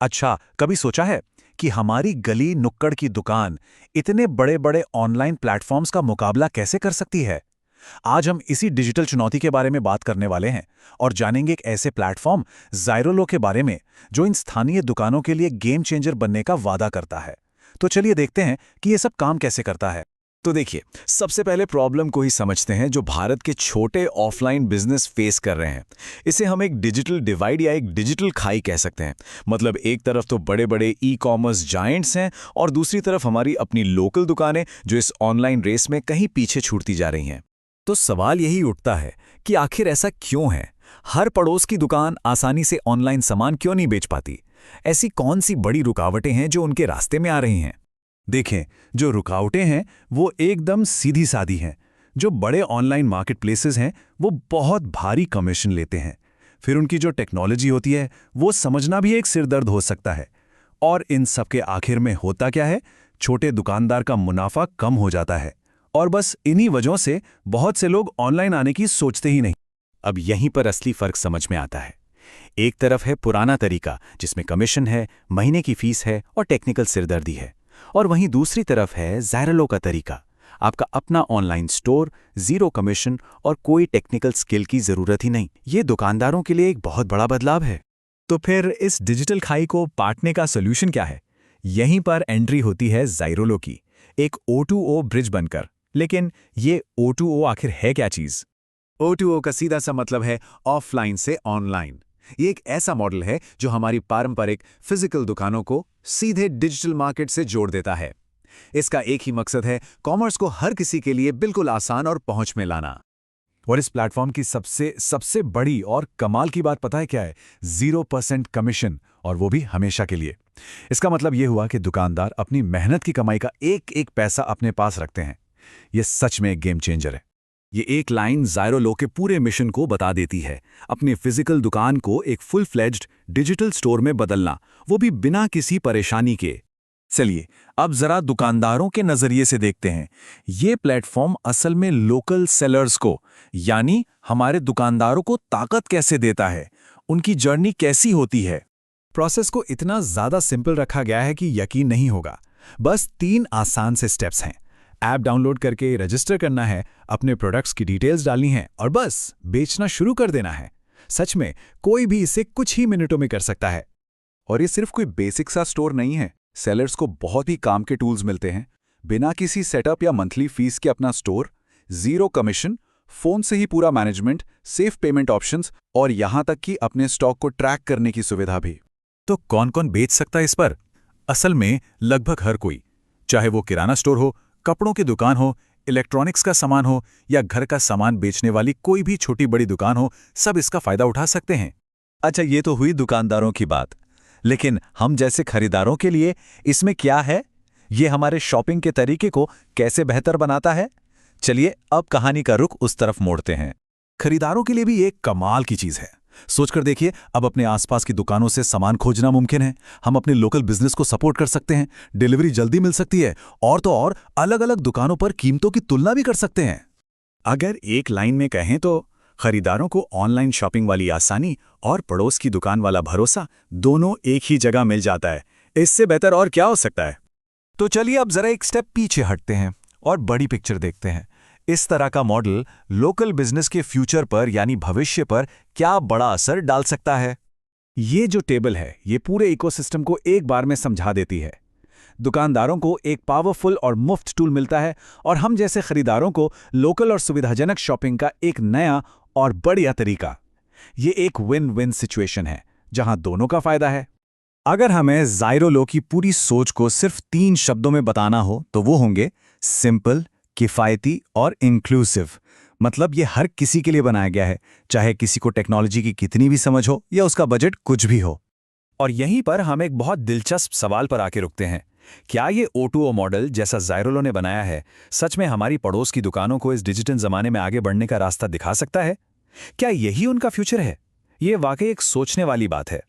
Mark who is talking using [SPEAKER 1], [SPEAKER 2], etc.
[SPEAKER 1] अच्छा, कभी सोचा है कि हमारी गली नुक्कड़ की दुकान इतने बड़े बड़े ऑनलाइन प्लेटफॉर्म्स का मुकाबला कैसे कर सकती है? आज हम इसी डिजिटल चुनौती के बारे में बात करने वाले हैं और जानेंगे एक ऐसे प्लेटफॉर्म ज़ाइरोलो के बारे में जो इन स्थानीय दुकानों के लिए गेम चेंजर बनने का वादा करता है। तो चलिए देखते हैं कि ये सब काम कैसे करता है।
[SPEAKER 2] तो देखिए, सबसे पहले प्रॉब्लम को ही समझते हैं जो भारत के छोटे ऑफलाइन बिजनेस फेस कर रहे हैं। इसे हम एक डिजिटल डिवाइड या एक डिजिटल खाई कह सकते हैं। मतलब एक तरफ तो बड़े बड़े ई कॉमर्स जायंट्स हैं और दूसरी तरफ हमारी अपनी लोकल दुकानें जो इस ऑनलाइन रेस में कहीं पीछे छूटती जा रही हैं। तो सवाल यही उठता है कि आखिर ऐसा क्यों है? हर पड़ोस की दुकान आसानी से ऑनलाइन सामान क्यों नहीं बेच पाती? ऐसी कौन सी बड़ी रुकावटें हैं जो उनके रास्ते में आ रही हैं?
[SPEAKER 1] देखें, जो रुकावटें हैं वो एकदम सीधी सादी हैं। जो बड़े ऑनलाइन मार्केटप्लेसेस हैं वो बहुत भारी कमीशन लेते हैं। फिर उनकी जो टेक्नोलॉजी होती है वो समझना भी एक सिरदर्द हो सकता है। और इन सब के आखिर में होता क्या है? छोटे दुकानदार का मुनाफा कम हो जाता है और बस इन्हीं वजहों से बहुत से लोग ऑनलाइन आने की सोचते ही नहीं।
[SPEAKER 2] अब यहीं पर असली फर्क समझ में आता है। एक तरफ है पुराना तरीका जिसमें कमीशन है, महीने की फीस है और टेक्निकल सिरदर्दी है, और वहीं दूसरी तरफ है ज़ाइरोलो का तरीका। आपका अपना ऑनलाइन स्टोर, जीरो कमीशन और कोई टेक्निकल स्किल की जरूरत ही नहीं। ये दुकानदारों के लिए एक बहुत बड़ा बदलाव है।
[SPEAKER 3] तो फिर इस डिजिटल खाई को पाटने का सोल्यूशन क्या है? यहीं पर एंट्री होती है ज़ाइरोलो की, एक O2O ब्रिज बनकर। लेकिन ये O2O आखिर है क्या चीज?
[SPEAKER 2] O2O का सीधा सा मतलब है ऑफलाइन से ऑनलाइन। ये एक ऐसा मॉडल है जो हमारी पारंपरिक फिजिकल दुकानों को सीधे डिजिटल मार्केट से जोड़ देता है। इसका एक ही मकसद है, कॉमर्स को हर किसी के लिए बिल्कुल आसान और पहुंच में लाना।
[SPEAKER 1] और इस प्लेटफॉर्म की सबसे बड़ी और कमाल की बात पता है क्या है? 0% कमीशन, और वो भी हमेशा के लिए। इसका मतलब ये हुआ कि दुकानदार अपनी मेहनत की कमाई का एक एक पैसा अपने पास रखते हैं। ये सच में एक गेम चेंजर है।
[SPEAKER 2] ये एक लाइन ज़ाइरोलो के पूरे मिशन को बता देती है। अपनी फिजिकल दुकान को एक फुल फ्लेज्ड डिजिटल स्टोर में बदलना, वो भी बिना किसी परेशानी के।
[SPEAKER 1] चलिए अब जरा दुकानदारों के नजरिए से देखते हैं। ये प्लेटफॉर्म असल में लोकल सेलर्स को, यानी हमारे दुकानदारों को ताकत कैसे देता है? उनकी जर्नी कैसी होती है?
[SPEAKER 3] प्रोसेस को इतना ज़्यादा सिंपल रखा गया है कि यकीन नहीं होगा। बस 3 आसान से स्टेप्स हैं। ऐप डाउनलोड करके रजिस्टर करना है, अपने प्रोडक्ट्स की डिटेल्स डालनी है और बस बेचना शुरू कर देना है। सच में कोई भी इसे कुछ ही मिनटों में कर सकता है।
[SPEAKER 2] और ये सिर्फ कोई बेसिक सा स्टोर नहीं है। सेलर्स को बहुत ही काम के टूल्स मिलते हैं। बिना किसी सेटअप या मंथली फीस के अपना स्टोर, जीरो कमीशन, फोन से ही पूरा मैनेजमेंट, सेफ पेमेंट ऑप्शंस और यहां तक कि अपने स्टॉक को ट्रैक करने की सुविधा भी।
[SPEAKER 1] तो कौन कौन बेच सकता है इस पर? असल में लगभग हर कोई, चाहे वो किराना स्टोर हो, कपड़ों की दुकान हो, इलेक्ट्रॉनिक्स का सामान हो या घर का सामान बेचने वाली कोई भी छोटी बड़ी दुकान हो, सब इसका फायदा उठा सकते हैं।
[SPEAKER 3] अच्छा, ये तो हुई दुकानदारों की बात, लेकिन हम जैसे खरीदारों के लिए इसमें क्या है? ये हमारे शॉपिंग के तरीके को कैसे बेहतर बनाता है? चलिए अब कहानी का रुख उस तरफ मोड़ते हैं।
[SPEAKER 1] खरीदारों के लिए भी एक कमाल की चीज है। सोचकर देखिए, अब अपने आसपास की दुकानों से सामान खोजना मुमकिन है। हम अपने लोकल बिजनेस को सपोर्ट कर सकते हैं, डिलीवरी जल्दी मिल सकती है और तो और अलग अलग दुकानों पर कीमतों की तुलना भी कर सकते हैं।
[SPEAKER 2] अगर एक लाइन में कहें तो खरीदारों को ऑनलाइन शॉपिंग वाली आसानी और पड़ोस की दुकान वाला भरोसा दोनों एक ही जगह मिल जाता है। इससे बेहतर और क्या हो सकता है?
[SPEAKER 1] तो चलिए अब जरा एक स्टेप पीछे हटते हैं और बड़ी पिक्चर देखते हैं। इस तरह का मॉडल लोकल बिजनेस के फ्यूचर पर यानी भविष्य पर क्या बड़ा असर डाल सकता है?
[SPEAKER 2] ये जो टेबल है ये पूरे इकोसिस्टम को एक बार में समझा देती है। दुकानदारों को एक पावरफुल और मुफ्त टूल मिलता है और हम जैसे खरीदारों को लोकल और सुविधाजनक शॉपिंग का एक नया और बढ़िया तरीका। ये एक विन विन सिचुएशन है जहां दोनों का फायदा है।
[SPEAKER 3] अगर हमें ज़ाइरोलो की पूरी सोच को सिर्फ 3 शब्दों में बताना हो तो वो होंगे सिंपल, किफ़ायती और इंक्लूसिव। मतलब ये हर किसी के लिए बनाया गया है, चाहे किसी को टेक्नोलॉजी की कितनी भी समझ हो या उसका बजट कुछ भी हो।
[SPEAKER 2] और यहीं पर हम एक बहुत दिलचस्प सवाल पर आके रुकते हैं। क्या ये O2O मॉडल जैसा ज़ाइरोलो ने बनाया है सच में हमारी पड़ोस की दुकानों को इस डिजिटल ज़माने में आगे बढ़ने का रास्ता दिखा सकता है? क्या यही उनका फ्यूचर है? ये वाकई एक सोचने वाली बात है।